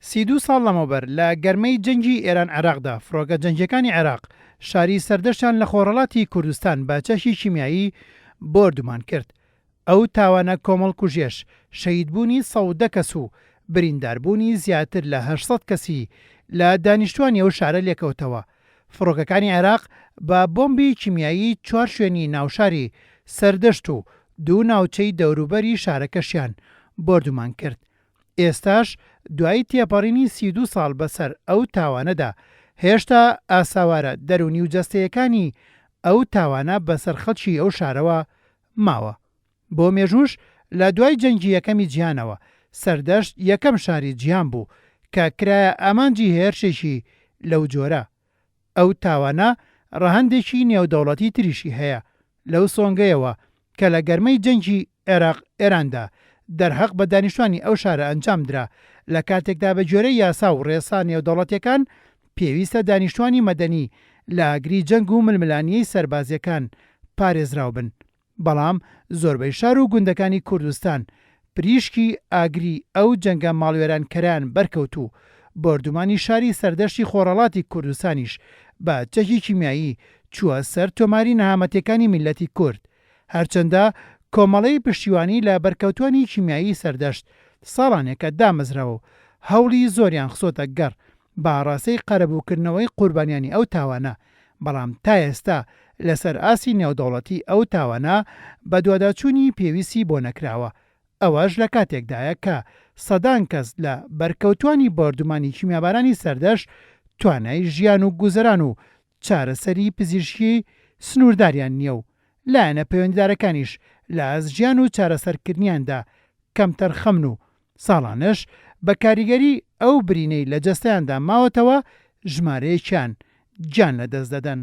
32 ساڵ لەمەوبەر لە گەرمەی جەنگی ئێران عێراقدا فڕۆکە جەنگیەکانی عێراق شاری سەردەشتیان لە خۆڕەڵاتی کوردستان بە چەشی کیمیایی بۆردومان کرد. ئەو تاوانە کۆمەڵ کوژێش، شەهیدبوونی 110 کەس و برینداربوونی زیاتر لە 800 کەسی لە دانیشتوانی ئەو شارە لێکەوتەوە. فڕۆکەکانی عێراق بە بۆمبی کیمیایی 4 شوێنی ناوشاری سەردەشت و 2 ناوچەی دەوروبەری شارەکەشیان بۆردومان کرد. ئێستاش دوای تێپەڕینی 32 ساڵ بەسەر ئەو تاوانەدا هێشتا ئاساوارە دەرونی و جەستەیەکانی ئەو تاوانە بەسەر خەڵکی ئەو شارەوە ماوە. بۆ مێژوش لە دوای جەنگی یەکەمی جیهانەوە سەردەشت یەکەم شاری جیهان بوو کە کرایە ئامانجی هێرشێکی لەو جۆرە. ئەو تاوانە ڕەهەندێکی نێودەوڵەتی تریشی هەیە لەو سۆنگەیەوە کە لە گەرمەی جەنگی عێراق ئێراندا دەرهەق بە دانیشتوانی ئەو شارە ئەنجام درا لە کاتێکدا بە جۆرەی یاسا و ڕێسا نێودەوڵەتیەکان پێویستە دانیشتوانی مەدەنی لە ئاگری جەنگ و ململانیەی سەربازیەکان پارێزراو بن. بەڵام زۆربەی شار و گوندەکانی کوردستان پریشکی ئاگری ئەو جەنگە ماڵوێرانکەران بەرکەوت و بۆردومانی شاری سەردەشتی خۆڕەڵاتی کوردستانیش بە چەکی کیمیایی چووە سەر تۆماری نەهامەتیەکانی میلەتی کورد. هەرچەندە کۆمەڵەی پشتیوانی لە بەرکەوتوانی کیمیایی سەردەشت ساڵانێکە دامەزراوە و هەوڵی زۆریان خسۆتە گەڕ باڕاستەی قەرەبووکردنەوەی قوربانیانی ئەو تاوانە. بەڵام تا ئێستا لەسەر ئاسی نێودەوڵەتی ئەو تاوانە بە دوواداچوونی پێویستی بۆ نەکراوە. ئەوەش لە کاتێکدایە کە سەدان کەس لە بەرکەوتوانی بۆردومانی کیمیابارانی سەردەشت توانای ژیان و گوزەران و چارەسەری پزیشکی سنوورداریان نییە و لایەنە پەیوەندیدارەکانیش لە ئەزژیان و چارەسەرکردنیاندا کەمتەر خەمن و ساڵانش بە کاریگەری ئەو برینەی لە جەستەیاندا ماوەتەوە ژمارەیەکیان گیان لەدەست دەدەن.